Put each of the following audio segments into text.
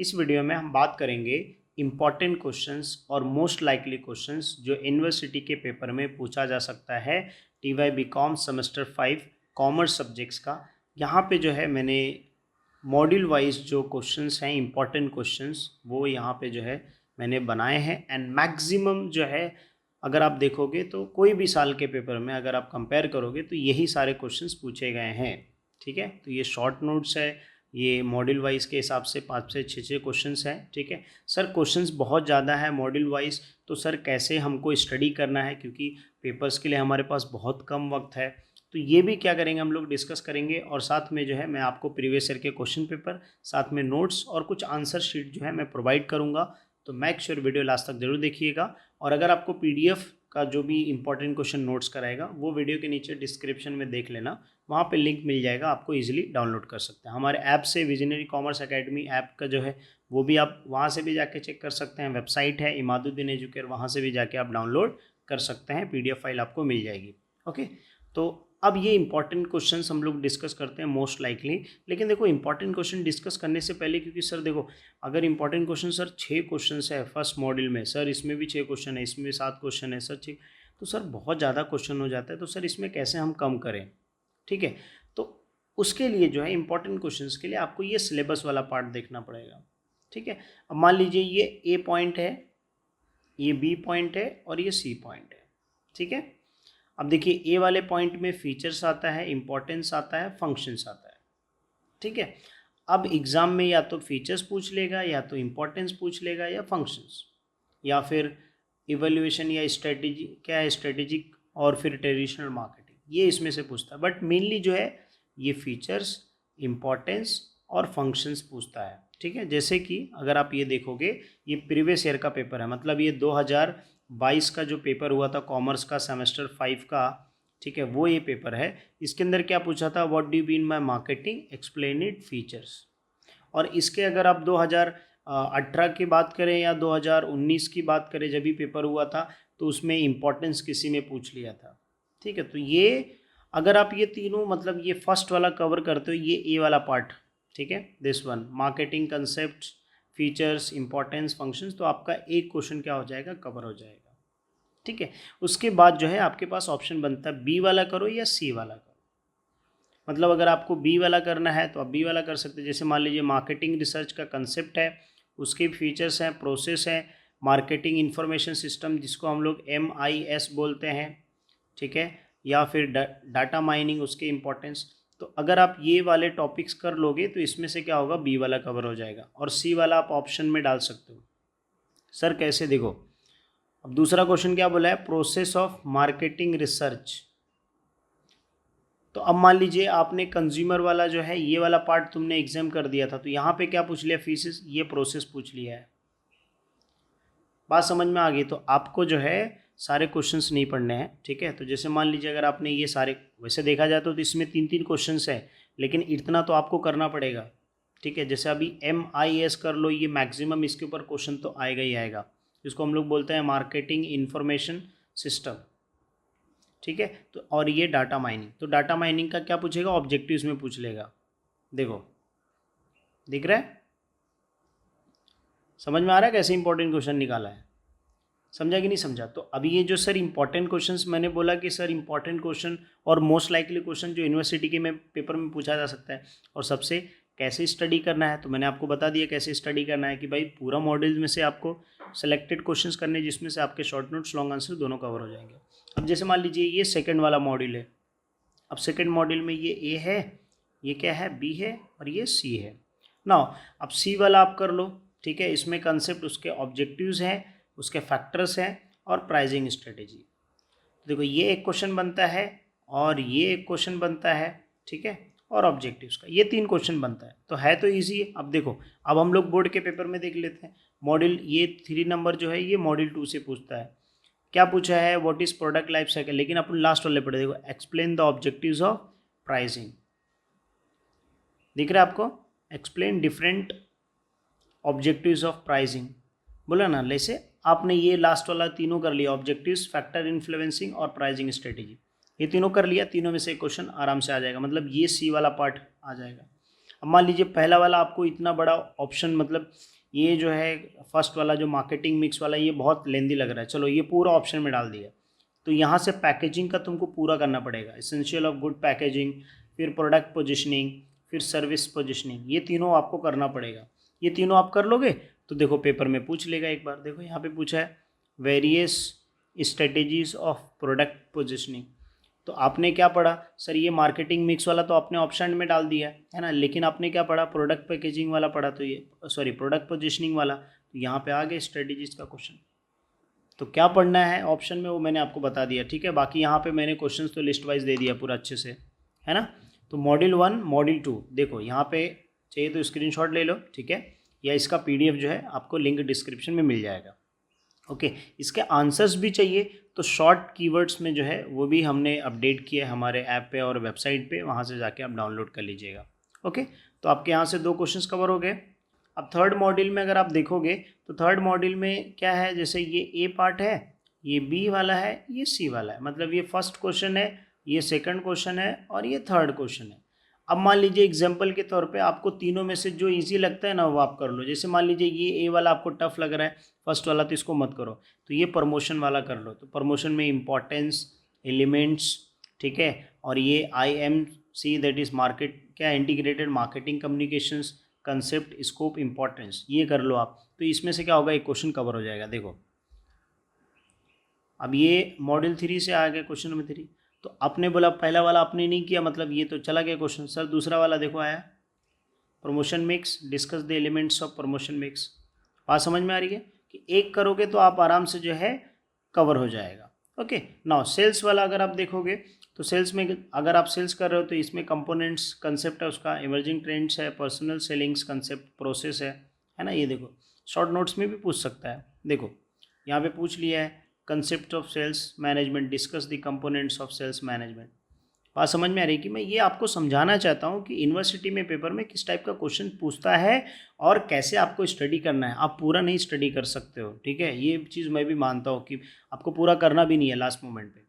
इस वीडियो में हम बात करेंगे इम्पॉर्टेंट क्वेश्चंस और मोस्ट लाइकली क्वेश्चंस जो यूनिवर्सिटी के पेपर में पूछा जा सकता है TY BCom semester 5 commerce subjects का। यहाँ पे जो है मैंने मॉड्यूल वाइज जो क्वेश्चंस हैं इम्पॉर्टेंट क्वेश्चंस वो यहाँ पे जो है मैंने बनाए हैं एंड मैक्सिमम जो है अगर आप देखोगे तो कोई भी साल के पेपर में अगर आप कंपेयर करोगे तो यही सारे क्वेश्चंस पूछे गए हैं। ठीक है, तो ये शॉर्ट नोट्स है, ये मॉड्यूल वाइज के हिसाब से 5 से 6 क्वेश्चंस हैं। ठीक है सर, क्वेश्चंस बहुत ज़्यादा है मॉड्यूल वाइज, तो सर कैसे हमको स्टडी करना है क्योंकि पेपर्स के लिए हमारे पास बहुत कम वक्त है। तो ये भी क्या करेंगे हम लोग डिस्कस करेंगे और साथ में जो है मैं आपको प्रीवियस ईयर के क्वेश्चन पेपर साथ में नोट्स और कुछ आंसर शीट जो है मैं प्रोवाइड करूँगा। तो मेक श्योर वीडियो लास्ट तक जरूर देखिएगा। और अगर आपको PDF का जो भी इंपॉर्टेंट क्वेश्चन नोट्स कराएगा वो वीडियो के नीचे डिस्क्रिप्शन में देख लेना, वहाँ पे लिंक मिल जाएगा, आपको इजीली डाउनलोड कर सकते हैं। हमारे ऐप से विजनरी कॉमर्स एकेडमी ऐप का जो है वो भी आप वहाँ से भी जाके चेक कर सकते हैं। वेबसाइट है इमादुद्दीन एजुकेयर, वहाँ से भी जाके आप डाउनलोड कर सकते हैं, PDF फाइल आपको मिल जाएगी। ओके, तो अब ये इंपॉर्टेंट क्वेश्चंस हम लोग डिस्कस करते हैं मोस्ट लाइकली। लेकिन देखो इंपॉर्टेंट क्वेश्चन डिस्कस करने से पहले, क्योंकि सर देखो अगर इंपॉर्टेंट क्वेश्चन सर 6 क्वेश्चन है फर्स्ट मॉड्यूल में, सर इसमें भी 6 क्वेश्चन है, इसमें भी 7 क्वेश्चन है सर, ठीक, तो सर बहुत ज़्यादा क्वेश्चन हो जाता है, तो सर इसमें कैसे हम कम करें। ठीक है, तो उसके लिए जो है इंपॉर्टेंट क्वेश्चन के लिए आपको ये सिलेबस वाला पार्ट देखना पड़ेगा। ठीक है, अब मान लीजिए ये A पॉइंट है, ये B पॉइंट है और ये C पॉइंट है। ठीक है, अब देखिए A वाले पॉइंट में फीचर्स आता है, इंपॉर्टेंस आता है, फंक्शंस आता है। ठीक है, अब एग्जाम में या तो फीचर्स पूछ लेगा या तो इंपॉर्टेंस पूछ लेगा या फंक्शंस, या फिर इवैल्यूएशन या स्ट्रेटेजी, क्या है स्ट्रेटेजिक और फिर ट्रेडिशनल मार्केटिंग, ये इसमें से पूछता है। बट मेनली जो है ये फीचर्स, इंपॉर्टेंस और फंक्शंस पूछता है। ठीक है, जैसे कि अगर आप ये देखोगे ये प्रीवियस ईयर का पेपर है, मतलब ये 2022 का जो पेपर हुआ था कॉमर्स का सेमेस्टर 5 का, ठीक है, वो ये पेपर है। इसके अंदर क्या पूछा था, what do you mean by marketing, explain it, features. और इसके अगर आप 2018 की बात करें या 2019 की बात करें जब भी पेपर हुआ था, तो उसमें इंपॉर्टेंस किसी में पूछ लिया था। ठीक है, तो ये अगर आप ये तीनों मतलब ये फर्स्ट वाला कवर करते हो, ये A वाला पार्ट, ठीक है, this one marketing concept, features, importance, functions, तो आपका एक क्वेश्चन क्या हो जाएगा, कवर हो जाएगा। ठीक है, उसके बाद जो है आपके पास ऑप्शन बनता है B वाला करो या C वाला करो। मतलब अगर आपको B वाला करना है तो आप B वाला कर सकते हैं। जैसे मान लीजिए मार्केटिंग रिसर्च का कंसेप्ट है, उसके फीचर्स हैं, प्रोसेस है, मार्केटिंग इंफॉर्मेशन सिस्टम जिसको हम लोग MIS बोलते हैं, ठीक है, या फिर डाटा माइनिंग, उसके इंपॉर्टेंस। तो अगर आप ये वाले टॉपिक्स कर लोगे तो इसमें से क्या होगा, B वाला कवर हो जाएगा। और C वाला आप ऑप्शन में डाल सकते हो। सर कैसे, देखो अब दूसरा क्वेश्चन क्या बोला है, प्रोसेस ऑफ मार्केटिंग रिसर्च। तो अब मान लीजिए आपने कंज्यूमर वाला जो है ये वाला पार्ट तुमने एग्जाम कर दिया था, तो यहाँ पे क्या पूछ लिया, फीसेस, ये प्रोसेस पूछ लिया है। बात समझ में आ गई। तो आपको जो है सारे क्वेश्चंस नहीं पढ़ने हैं। ठीक है, तो जैसे मान लीजिए अगर आपने ये सारे, वैसे देखा जाए तो इसमें 3 क्वेश्चंस है, लेकिन इतना तो आपको करना पड़ेगा। ठीक है, जैसे अभी MIS कर लो, ये मैक्सिमम इसके ऊपर क्वेश्चन तो आएगा ही आएगा, जिसको हम लोग बोलते हैं मार्केटिंग इंफॉर्मेशन सिस्टम। ठीक है, तो और ये डाटा माइनिंग, तो डाटा माइनिंग का क्या पूछेगा, ऑब्जेक्टिव्स में पूछ लेगा। देखो दिख रहा है, समझ में आ रहा है कैसे इंपॉर्टेंट क्वेश्चन निकाला है, समझा कि नहीं समझा। तो अभी ये जो सर इंपॉर्टेंट क्वेश्चंस मैंने बोला कि सर इंपॉर्टेंट क्वेश्चन और मोस्ट लाइकली क्वेश्चन जो यूनिवर्सिटी के में पेपर में पूछा जा सकता है, और सबसे कैसे स्टडी करना है, तो मैंने आपको बता दिया कैसे स्टडी करना है कि भाई पूरा मॉड्यूल में से आपको सेलेक्टेड क्वेश्चंस करने जिसमें से आपके शॉर्ट नोट्स, लॉन्ग आंसर दोनों कवर हो जाएंगे। अब जैसे मान लीजिए ये सेकेंड वाला मॉड्यूल है, अब सेकेंड मॉड्यूल में ये A है, ये क्या है, B है और ये C है। नाउ अब C वाला आप कर लो। ठीक है, इसमें कंसेप्ट, उसके ऑब्जेक्टिव्स हैं, उसके फैक्टर्स हैं और प्राइजिंग स्ट्रेटेजी। तो देखो ये एक क्वेश्चन बनता है और ये एक क्वेश्चन बनता है, ठीक है, और ऑब्जेक्टिव्स का ये 3 क्वेश्चन बनता है। तो है तो ईजी है। अब देखो, अब हम लोग बोर्ड के पेपर में देख लेते हैं मॉड्यूल, ये 3 नंबर जो है ये मॉड्यूल 2 से पूछता है। क्या पूछा है, what is product life cycle, लेकिन अपन लास्ट वाले पढ़े, देखो explain the objectives of pricing, दिख रहा है आपको, explain different objectives of pricing, बोला ना। जैसे आपने ये लास्ट वाला तीनों कर लिया, ऑब्जेक्टिव्स, फैक्टर इन्फ्लुएंसिंग और प्राइसिंग स्ट्रेटेजी, ये तीनों कर लिया, तीनों में से क्वेश्चन आराम से आ जाएगा, मतलब ये C वाला पार्ट आ जाएगा। अब मान लीजिए पहला वाला आपको इतना बड़ा ऑप्शन, मतलब ये जो है फर्स्ट वाला जो मार्केटिंग मिक्स वाला, ये बहुत लेंदी लग रहा है, चलो ये पूरा ऑप्शन में डाल दिया। तो यहाँ से पैकेजिंग का तुमको पूरा करना पड़ेगा, एसेंशियल ऑफ गुड पैकेजिंग, फिर प्रोडक्ट पोजिशनिंग, फिर सर्विस पोजिशनिंग, ये तीनों आपको करना पड़ेगा। ये तीनों आप कर लोगे तो देखो पेपर में पूछ लेगा एक बार। देखो यहाँ पे पूछा है various strategies of product positioning. तो आपने क्या पढ़ा सर, ये मार्केटिंग मिक्स वाला तो आपने ऑप्शन में डाल दिया है ना, लेकिन आपने क्या पढ़ा, प्रोडक्ट पैकेजिंग वाला पढ़ा, तो ये सॉरी प्रोडक्ट पोजिशनिंग वाला, तो यहाँ पे आ गए स्ट्रेटेजीज का क्वेश्चन। तो क्या पढ़ना है ऑप्शन में वो मैंने आपको बता दिया, ठीक है। बाकी यहाँ पे मैंने क्वेश्चंस तो लिस्ट वाइज दे दिया पूरा अच्छे से, है ना। तो मॉड्यूल 1 मॉड्यूल 2 देखो यहाँ पे चाहिए तो स्क्रीनशॉट ले लो, ठीक है, या इसका PDF जो है आपको लिंक डिस्क्रिप्शन में मिल जाएगा। ओके, इसके आंसर्स भी चाहिए तो शॉर्ट कीवर्ड्स में जो है वो भी हमने अपडेट किया है हमारे ऐप पे और वेबसाइट पे, वहाँ से जाके आप डाउनलोड कर लीजिएगा। ओके, तो आपके यहाँ से 2 क्वेश्चंस कवर हो गए। अब थर्ड मॉड्यूल में अगर आप देखोगे तो थर्ड मॉड्यूल में क्या है, जैसे ये ए पार्ट है, ये बी वाला है, ये सी वाला है, मतलब ये फर्स्ट क्वेश्चन है, ये सेकंड क्वेश्चन है और ये थर्ड क्वेश्चन है। अब मान लीजिए एग्जाम्पल के तौर पे आपको तीनों में से जो इजी लगता है ना वो आप कर लो। जैसे मान लीजिए ये ए वाला आपको टफ लग रहा है फर्स्ट वाला, तो इसको मत करो, तो ये प्रमोशन वाला कर लो। तो प्रमोशन में इंपॉर्टेंस, एलिमेंट्स, ठीक है, और ये IMC दैट इज मार्केट क्या, integrated marketing communications, concept, scope, importance, ये कर लो आप। तो इसमें से क्या होगा, एक क्वेश्चन कवर हो जाएगा। देखो अब ये मॉड्यूल 3 से आ गया क्वेश्चन नंबर 3। तो आपने बोला पहला वाला आपने नहीं किया, मतलब ये तो चला गया क्वेश्चन। सर दूसरा वाला देखो आया, promotion mix, discuss the elements of promotion mix. बात समझ में आ रही है कि एक करोगे तो आप आराम से जो है कवर हो जाएगा। ओके, नाउ सेल्स वाला अगर आप देखोगे तो सेल्स में अगर आप सेल्स कर रहे हो तो इसमें कंपोनेंट्स, कंसेप्ट है उसका, इमर्जिंग ट्रेंड्स है, पर्सनल सेलिंग्स कंसेप्ट, प्रोसेस है ना। ये देखो शॉर्ट नोट्स में भी पूछ सकता है। देखो यहाँ पे पूछ लिया है concept of sales management, discuss the components of sales management. बात समझ में आ रही है कि मैं ये आपको समझाना चाहता हूँ कि यूनिवर्सिटी में पेपर में किस टाइप का क्वेश्चन पूछता है और कैसे आपको स्टडी करना है। आप पूरा नहीं स्टडी कर सकते हो, ठीक है, ये चीज़ मैं भी मानता हूँ कि आपको पूरा करना भी नहीं है लास्ट मोमेंट पे।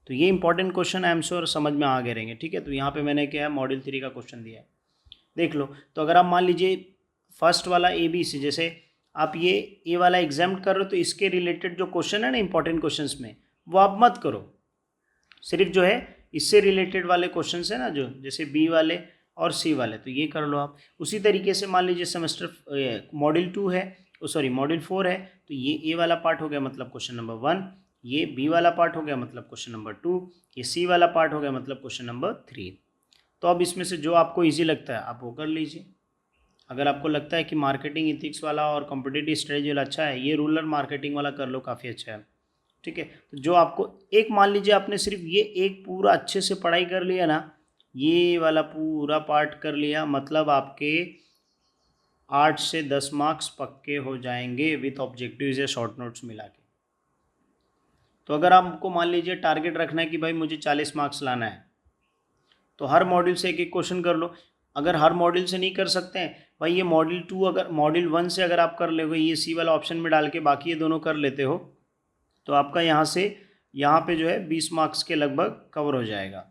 तो ये important question I am sure समझ में आ गए रहेंगे, ठीक है। तो यहाँ पे मैंने क्या है मॉड्यूल 3 का क्वेश्चन दिया है, देख लो। तो अगर आप मान लीजिए फर्स्ट वाला ABC, जैसे आप ये ए वाला एग्जाम कर रहे हो तो इसके रिलेटेड जो क्वेश्चन है ना इंपॉर्टेंट क्वेश्चंस में, वो आप मत करो, सिर्फ जो है इससे रिलेटेड वाले क्वेश्चंस है ना, जो जैसे B वाले और C वाले, तो ये कर लो आप। उसी तरीके से मान लीजिए सेमेस्टर मॉड्यूल 2 है, सॉरी मॉड्यूल 4 है, तो ये A वाला पार्ट हो गया मतलब क्वेश्चन नंबर 1, ये B वाला पार्ट हो गया मतलब क्वेश्चन नंबर 2, ये C वाला पार्ट हो गया मतलब क्वेश्चन नंबर 3। तो अब इसमें से जो आपको ईजी लगता है आप वो कर लीजिए। अगर आपको लगता है कि मार्केटिंग इथिक्स वाला और कॉम्पिटिटिव स्ट्रेटजी वाला अच्छा है, ये रूरल मार्केटिंग वाला कर लो, काफ़ी अच्छा है, ठीक है। तो जो आपको एक मान लीजिए आपने सिर्फ ये एक पूरा अच्छे से पढ़ाई कर लिया ना, ये वाला पूरा पार्ट कर लिया, मतलब आपके 8 से 10 मार्क्स पक्के हो जाएंगे विथ ऑब्जेक्टिव्स या शॉर्ट नोट्स मिला के। तो अगर आपको मान लीजिए टारगेट रखना है कि भाई मुझे 40 मार्क्स लाना है, तो हर मॉड्यूल से एक एक क्वेश्चन कर लो। अगर हर मॉड्यूल से नहीं कर सकते हैं भाई, ये मॉड्यूल 2 अगर मॉड्यूल 1 से अगर आप कर लोगे, ये C वाला ऑप्शन में डाल के बाकी ये दोनों कर लेते हो, तो आपका यहाँ से यहाँ पे जो है 20 मार्क्स के लगभग कवर हो जाएगा।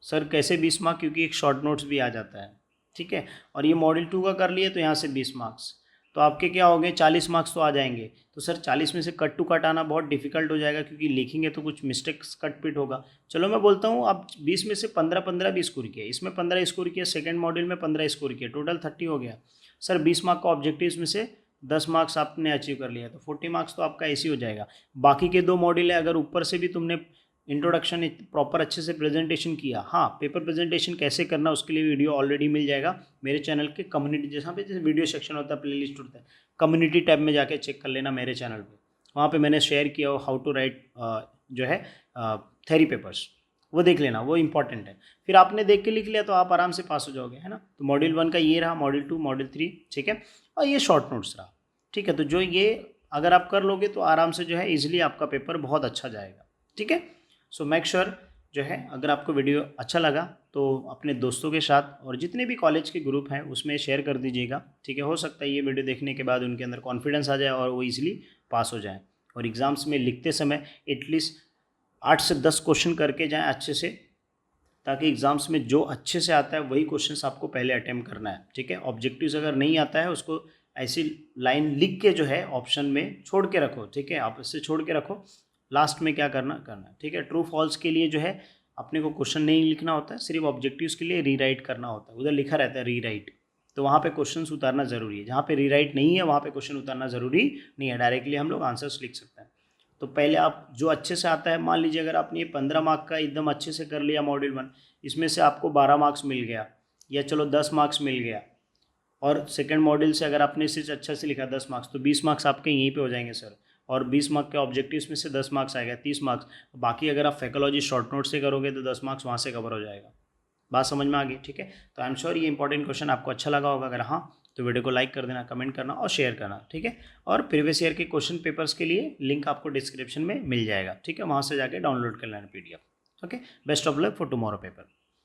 सर कैसे 20 मार्क्स, क्योंकि एक शॉर्ट नोट्स भी आ जाता है, ठीक है। और ये मॉड्यूल 2 का कर लिए तो यहाँ से 20 मार्क्स, तो आपके क्या हो गए 40 मार्क्स तो आ जाएंगे। तो सर 40 में से कट टू कट आना बहुत डिफिकल्ट हो जाएगा, क्योंकि लिखेंगे तो कुछ मिस्टेक्स कट पिट होगा। चलो मैं बोलता हूँ आप 20 में से 15 भी स्कोर किया, इसमें 15 स्कोर किया, सेकेंड मॉड्यूल में 15 स्कोर किया, टोटल 30 हो गया। सर 20 मार्क का ऑब्जेक्टिव में से 10 मार्क्स आपने अचीव कर लिया, तो 40 मार्क्स तो आपका ऐसे ही हो जाएगा। बाकी के 2 मॉड्यूल है, अगर ऊपर से भी तुमने इंट्रोडक्शन प्रॉपर अच्छे से प्रेजेंटेशन किया, हाँ पेपर प्रेजेंटेशन कैसे करना उसके लिए वीडियो ऑलरेडी मिल जाएगा मेरे चैनल के कम्युनिटी, जैसा पे जैसे वीडियो सेक्शन होता है, प्लेलिस्ट होता है, कम्युनिटी टैब में जाके चेक कर लेना मेरे चैनल पे, वहाँ पे मैंने शेयर किया हो हाउ टू राइट जो है थ्योरी पेपर्स, वो देख लेना, वो इंपॉर्टेंट है। फिर आपने देख के लिख लिया तो आप आराम से पास हो जाओगे, है ना। तो मॉड्यूल 1 का ये रहा, मॉड्यूल 2 मॉड्यूल 3, ठीक है, और ये शॉर्ट नोट्स रहा, ठीक है। तो जो ये अगर आप कर लोगे तो आराम से जो है ईजिली आपका पेपर बहुत अच्छा जाएगा, ठीक है। सो मेक श्योर जो है अगर आपको वीडियो अच्छा लगा तो अपने दोस्तों के साथ और जितने भी कॉलेज के ग्रुप हैं उसमें शेयर कर दीजिएगा, ठीक है। हो सकता है ये वीडियो देखने के बाद उनके अंदर कॉन्फिडेंस आ जाए और वो ईजिली पास हो जाए, और एग्ज़ाम्स में लिखते समय एटलीस्ट 8 से 10 क्वेश्चन करके जाएँ अच्छे से, ताकि एग्जाम्स में जो अच्छे से आता है वही क्वेश्चंस आपको पहले अटेम्प्ट करना है, ठीक है। ऑब्जेक्टिव्स अगर नहीं आता है उसको ऐसी लाइन लिख के जो है ऑप्शन में छोड़ के रखो, ठीक है, आप इससे छोड़ के रखो, लास्ट में क्या करना है, ठीक है। ट्रू फॉल्स के लिए जो है अपने को क्वेश्चन नहीं लिखना होता है, सिर्फ ऑब्जेक्टिव्स के लिए रीराइट करना होता है, उधर लिखा रहता है रीराइट, तो वहाँ पे क्वेश्चन उतारना जरूरी है। जहाँ पे रीराइट नहीं है वहाँ पे क्वेश्चन उतारना जरूरी नहीं है, डायरेक्टली हम लोग आंसर्स लिख सकते हैं। तो पहले आप जो अच्छे से आता है, मान लीजिए अगर आपने ये 15 मार्क का एकदम अच्छे से कर लिया मॉड्यूल 1, इसमें से आपको 12 मार्क्स मिल गया या चलो 10 मार्क्स मिल गया, और सेकंड मॉड्यूल से अगर आपने इसे अच्छा से लिखा 10 मार्क्स, तो 20 मार्क्स आपके यहीं पे हो जाएंगे सर, और 20 मार्क के ऑब्जेक्टिव्स में से 10 मार्क्स आएगा, 30 मार्क्स। बाकी अगर आप साइकोलॉजी शॉर्ट नोट से करोगे तो 10 मार्क्स वहाँ से कवर हो जाएगा। बात समझ में आ गई, ठीक है। तो आई एम श्योर ये इंपॉर्टेंट क्वेश्चन आपको अच्छा लगा होगा, अगर हाँ तो वीडियो को लाइक कर देना, कमेंट करना और शेयर करना, ठीक है। और प्रीवियस ईयर के क्वेश्चन पेपर्स के लिए लिंक आपको डिस्क्रिप्शन में मिल जाएगा, ठीक है, वहाँ से जाके डाउनलोड कर लेना PDF। Okay, best of luck for tomorrow paper.